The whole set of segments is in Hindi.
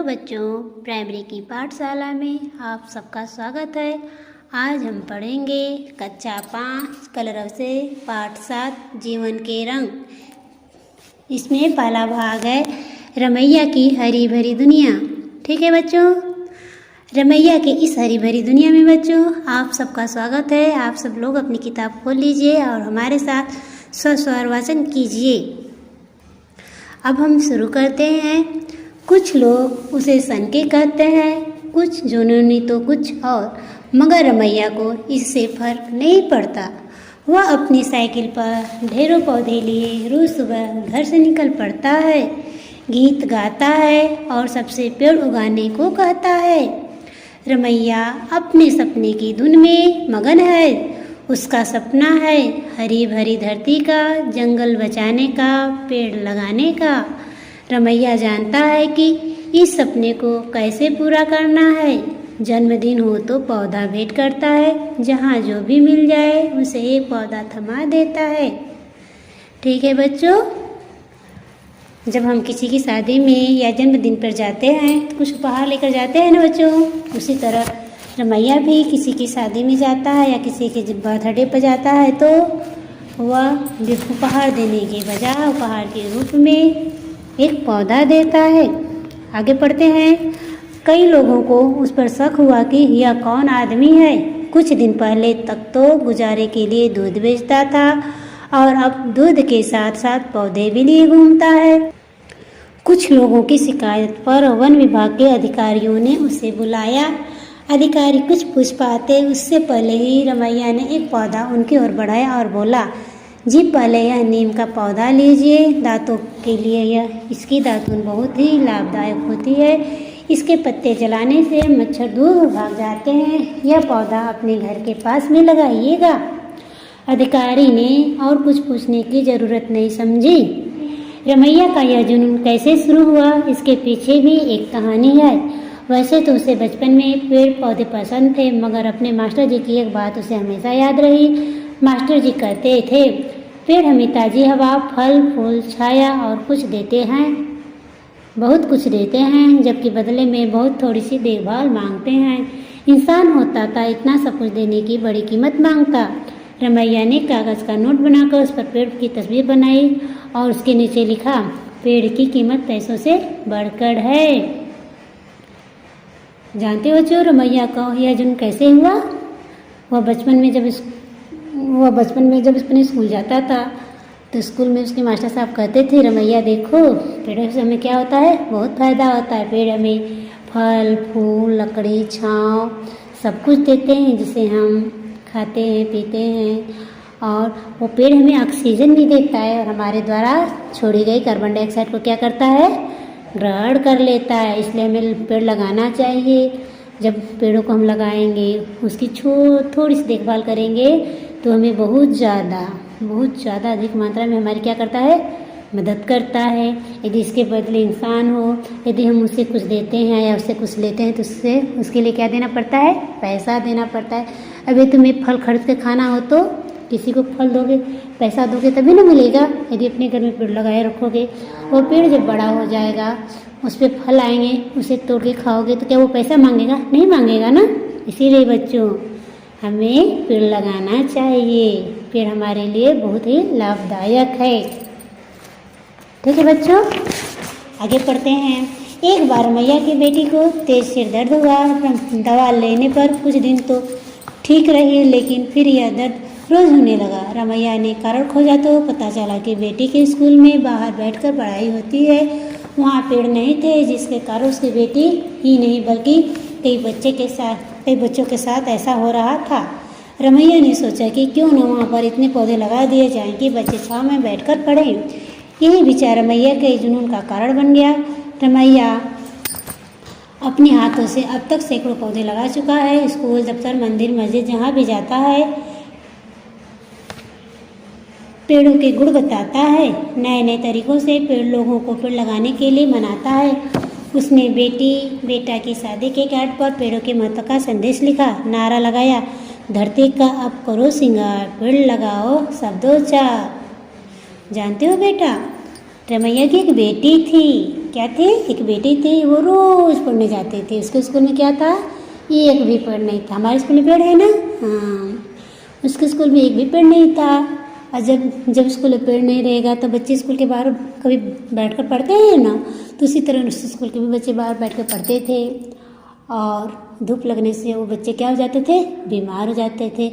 हेलो बच्चों, प्राइमरी की पाठशाला में आप सबका स्वागत है। आज हम पढ़ेंगे कक्षा 5 कलरव से पाठ 7 जीवन के रंग। इसमें पहला भाग है रमैया की हरी भरी दुनिया। ठीक है बच्चों, रमैया के इस हरी भरी दुनिया में बच्चों आप सबका स्वागत है। आप सब लोग अपनी किताब खोल लीजिए और हमारे साथ स्वर वाचन कीजिए। अब हम शुरू करते हैं। कुछ लोग उसे सनके कहते हैं, कुछ जुनूनी तो कुछ और, मगर रमैया को इससे फर्क नहीं पड़ता। वह अपनी साइकिल पर ढेरों पौधे लिए रोज सुबह घर से निकल पड़ता है, गीत गाता है और सबसे पेड़ उगाने को कहता है। रमैया अपने सपने की धुन में मगन है। उसका सपना है हरी भरी धरती का, जंगल बचाने का, पेड़ लगाने का। रमैया जानता है कि इस सपने को कैसे पूरा करना है। जन्मदिन हो तो पौधा भेंट करता है, जहाँ जो भी मिल जाए उसे एक पौधा थमा देता है। ठीक है बच्चों, जब हम किसी की शादी में या जन्मदिन पर जाते हैं तो कुछ उपहार लेकर जाते हैं ना बच्चों, उसी तरह रमैया भी किसी की शादी में जाता है या किसी के बर्थडे पर जाता है तो वह उपहार देने के बजाय उपहार के रूप में एक पौधा देता है। आगे पढ़ते हैं। कई लोगों को उस पर शक हुआ कि यह कौन आदमी है। कुछ दिन पहले तक तो गुजारे के लिए दूध बेचता था और अब दूध के साथ साथ पौधे भी लिए घूमता है। कुछ लोगों की शिकायत पर वन विभाग के अधिकारियों ने उसे बुलाया। अधिकारी कुछ पूछ पाते उससे पहले ही रमैया ने एक पौधा उनकी ओर बढ़ाया और बोला, जी पहले यह नीम का पौधा लीजिए। दांतों के लिए इसकी दातुन बहुत ही लाभदायक होती है। इसके पत्ते जलाने से मच्छर दूर भाग जाते हैं। यह पौधा अपने घर के पास में लगाइएगा। अधिकारी ने और कुछ पूछने की ज़रूरत नहीं समझी। रमैया का यह जुनून कैसे शुरू हुआ, इसके पीछे भी एक कहानी है। वैसे तो उसे बचपन में पेड़ पौधे पसंद थे, मगर अपने मास्टर जी की एक बात उसे हमेशा याद रही। मास्टर जी कहते थे, पेड़ हमें ताज़ी हवा, फल फूल, छाया और कुछ देते हैं, बहुत कुछ देते हैं, जबकि बदले में बहुत थोड़ी सी देखभाल मांगते हैं। इंसान होता था इतना सब कुछ देने की बड़ी कीमत मांगता। रमैया ने कागज़ का नोट बनाकर उस पर पेड़ की तस्वीर बनाई और उसके नीचे लिखा, पेड़ की कीमत पैसों से बढ़कर है। जानते हो बच्चों रमैया का यह जुनून कैसे हुआ? वह बचपन में जब अपने स्कूल जाता था तो स्कूल में उसके मास्टर साहब कहते थे, रमैया देखो पेड़ों से हमें क्या होता है, बहुत फ़ायदा होता है। पेड़ हमें फल फूल, लकड़ी, छाँव सब कुछ देते हैं, जिसे हम खाते हैं पीते हैं। और वो पेड़ हमें ऑक्सीजन भी देता है और हमारे द्वारा छोड़ी गई कार्बन डाइऑक्साइड को क्या करता है, ग्रहण कर लेता है। इसलिए हमें पेड़ लगाना चाहिए। जब पेड़ों को हम लगाएंगे, उसकी थोड़ी सी देखभाल करेंगे तो हमें बहुत ज़्यादा अधिक मात्रा में हमारी क्या करता है, मदद करता है। यदि इसके बदले इंसान हो, यदि हम उससे कुछ देते हैं या उससे कुछ लेते हैं तो उसके लिए क्या देना पड़ता है, पैसा देना पड़ता है। अभी तुम्हें फल खरीद के खाना हो तो किसी को फल दोगे, पैसा दोगे तभी ना मिलेगा। यदि अपने घर में पेड़ लगाए रखोगे, वो पेड़ जब बड़ा हो जाएगा उस पर फल आएंगे, उसे तोड़ के खाओगे तो क्या वो पैसा मांगेगा? नहीं मांगेगा ना। इसीलिए बच्चों हमें पेड़ लगाना चाहिए। पेड़ हमारे लिए बहुत ही लाभदायक है। ठीक है बच्चों, आगे पढ़ते हैं। एक बार रमैया की बेटी को तेज सिर दर्द हुआ। दवा लेने पर कुछ दिन तो ठीक रही, लेकिन फिर यह दर्द रोज होने लगा। रमैया ने कारण खोजा तो पता चला कि बेटी के स्कूल में बाहर बैठकर पढ़ाई होती है। वहाँ पेड़ नहीं थे, जिसके कारण उसकी बेटी ही नहीं बल्कि कई बच्चों के साथ ऐसा हो रहा था। रमैया ने सोचा कि क्यों न वहाँ पर इतने पौधे लगा दिए जाएं कि बच्चे छाँव में बैठकर पढ़ें। यही विचार रमैया के जुनून का कारण बन गया। रमैया अपने हाथों से अब तक सैकड़ों पौधे लगा चुका है। स्कूल, दफ्तर, मंदिर, मस्जिद जहाँ भी जाता है पेड़ों के गुण बताता है। नए नए तरीक़ों से लोगों को पेड़ लगाने के लिए मनाता है। उसने बेटा की शादी के कार्ड पर पेड़ों के महत्व का संदेश लिखा, नारा लगाया, धरती का अब करो सिंगार, पेड़ लगाओ सब दो चार। जानते हो बेटा, रमैया की एक बेटी थी। क्या थे, एक बेटी थी, वो रोज़ पढ़ने जाते थे। उसके स्कूल में क्या था, एक भी पेड़ नहीं था। हमारे स्कूल में पेड़ है ना, हाँ, उसके स्कूल में एक भी पेड़ नहीं था। और जब स्कूल में पेड़ नहीं रहेगा तो बच्चे स्कूल के बाहर कभी बैठ कर पढ़ते हैं ना, तो उसी तरह उस स्कूल के भी बच्चे बाहर बैठ कर पढ़ते थे और धूप लगने से वो बच्चे क्या हो जाते थे, बीमार हो जाते थे।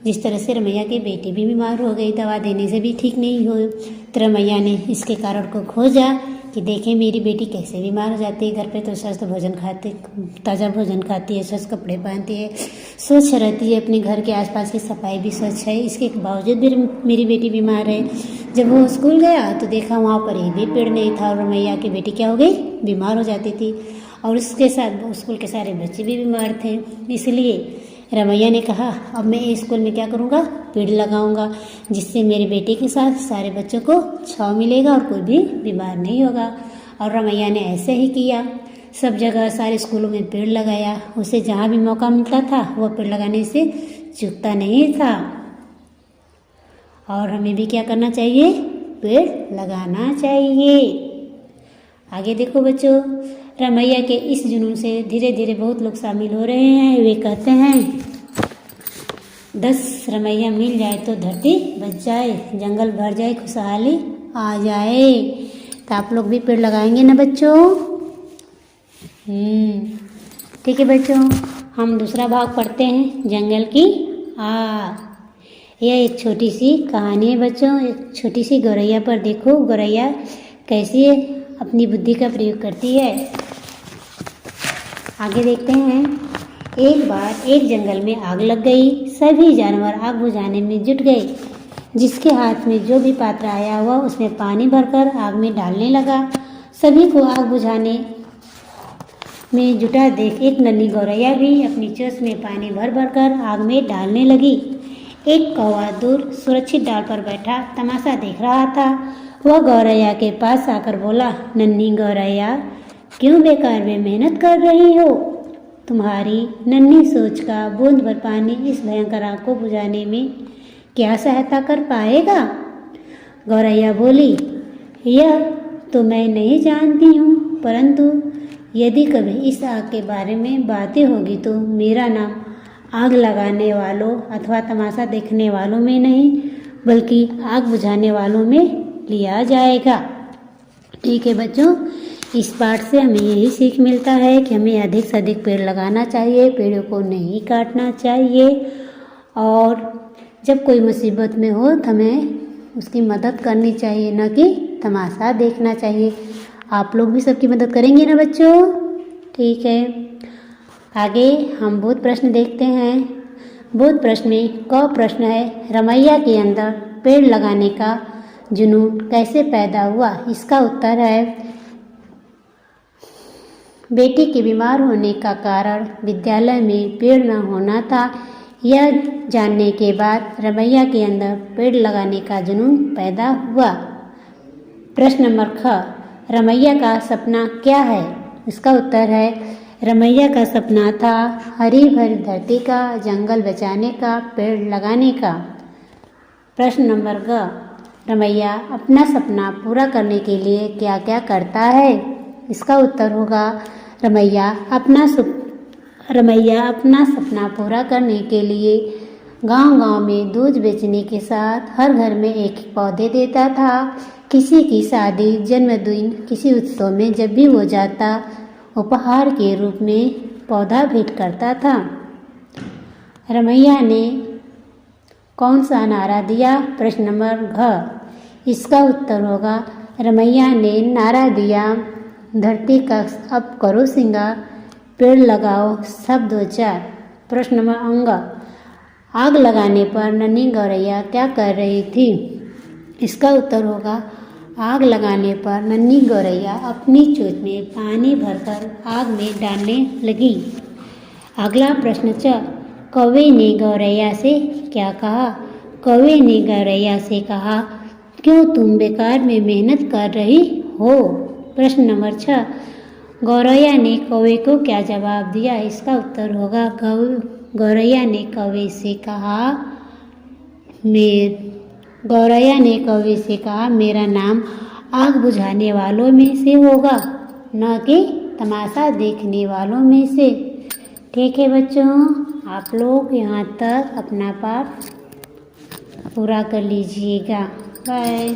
जिस तरह से रमैया की बेटी भी बीमार हो गई, दवा देने से भी ठीक नहीं हुई, तो रमैया ने इसके कारण को खोजा कि देखें मेरी बेटी कैसे बीमार हो जाती है। घर पे तो स्वस्थ भोजन खाती, ताज़ा भोजन खाती है, स्वच्छ कपड़े पहनती है, स्वच्छ रहती है, अपने घर के आसपास की सफाई भी स्वच्छ है, इसके बावजूद भी मेरी बेटी बीमार है। जब वो स्कूल गया तो देखा वहाँ पर एक भी पेड़ नहीं था और रमैया की बेटी क्या हो गई, बीमार हो जाती थी। और उसके साथ स्कूल के सारे बच्चे भी बीमार थे। इसलिए रमैया ने कहा अब मैं इस स्कूल में क्या करूँगा, पेड़ लगाऊंगा, जिससे मेरे बेटे के साथ सारे बच्चों को छाँव मिलेगा और कोई भी बीमार नहीं होगा। और रमैया ने ऐसे ही किया, सब जगह सारे स्कूलों में पेड़ लगाया। उसे जहाँ भी मौका मिलता था वो पेड़ लगाने से चूकता नहीं था। और हमें भी क्या करना चाहिए, पेड़ लगाना चाहिए। आगे देखो बच्चों, रमैया के इस जुनून से धीरे धीरे बहुत लोग शामिल हो रहे हैं। वे कहते हैं 10 रमैया मिल जाए तो धरती बच जाए, जंगल भर जाए, खुशहाली आ जाए। तो आप लोग भी पेड़ लगाएंगे ना बच्चों? ठीक है बच्चों, हम दूसरा भाग पढ़ते हैं, जंगल की आग। यह एक छोटी सी कहानी है बच्चों, एक छोटी सी गौरैया पर देखो, गौरैया कैसी अपनी बुद्धि का प्रयोग करती है। आगे देखते हैं। एक बार एक जंगल में आग लग गई। सभी जानवर आग बुझाने में जुट गए। जिसके हाथ में जो भी पात्र आया हुआ उसमें पानी भरकर आग में डालने लगा। सभी को आग बुझाने में जुटा देख एक नन्ही गौरैया भी अपनी चोंच में पानी भर भर कर आग में डालने लगी। एक कौवा दूर सुरक्षित डाल पर बैठा तमाशा देख रहा था। वह गौरैया के पास आकर बोला, नन्ही गौरैया, क्यों बेकार में मेहनत कर रही हो? तुम्हारी नन्ही सोच का बूंद भर पानी इस भयंकर आग को बुझाने में क्या सहायता कर पाएगा? गौरैया बोली, यह तो मैं नहीं जानती हूँ, परंतु यदि कभी इस आग के बारे में बातें होगी तो मेरा नाम आग लगाने वालों अथवा तमाशा देखने वालों में नहीं बल्कि आग बुझाने वालों में लिया जाएगा। ठीक है बच्चों, इस पाठ से हमें यही सीख मिलता है कि हमें अधिक से अधिक पेड़ लगाना चाहिए, पेड़ों को नहीं काटना चाहिए। और जब कोई मुसीबत में हो तो हमें उसकी मदद करनी चाहिए, न कि तमाशा देखना चाहिए। आप लोग भी सबकी मदद करेंगे ना बच्चों? ठीक है, आगे हम बोध प्रश्न देखते हैं। बोध प्रश्न में क प्रश्न है, रमैया के अंदर पेड़ लगाने का जुनून कैसे पैदा हुआ? इसका उत्तर है, बेटी के बीमार होने का कारण विद्यालय में पेड़ न होना था। यह जानने के बाद रमैया के अंदर पेड़ लगाने का जुनून पैदा हुआ। प्रश्न नंबर ख, रमैया का सपना क्या है? इसका उत्तर है, रमैया का सपना था हरी भरी धरती का, जंगल बचाने का, पेड़ लगाने का। प्रश्न नंबर ग, रमैया अपना सपना पूरा करने के लिए क्या क्या करता है? इसका उत्तर होगा, रमैया अपना सपना पूरा करने के लिए गांव-गांव में दूध बेचने के साथ हर घर में एक पौधे देता था। किसी की शादी, जन्मदिन, किसी उत्सव में जब भी वो जाता उपहार के रूप में पौधा भेंट करता था। रमैया ने कौन सा नारा दिया? प्रश्न नंबर घ, इसका उत्तर होगा, रमैया ने नारा दिया, धरती का अब करो सिंगार, पेड़ लगाओ सब 2 4। प्रश्न नंबर अंग, आग लगाने पर नन्ही गौरैया क्या कर रही थी? इसका उत्तर होगा, आग लगाने पर नन्ही गौरैया अपनी चोंच में पानी भरकर आग में डालने लगी। अगला प्रश्न च, कौवे ने गौरैया से क्या कहा? कौवे ने गौरैया से कहा, क्यों तुम बेकार में मेहनत कर रही हो? प्रश्न नंबर 6, गौरैया ने कौवे को क्या जवाब दिया? इसका उत्तर होगा, गौरैया ने कौवे से कहा, मेरा नाम आग बुझाने वालों में से होगा। न कि तमाशा देखने वालों में से। ठीक है बच्चों, आप लोग यहाँ तक अपना पाठ पूरा कर लीजिएगा। बाय।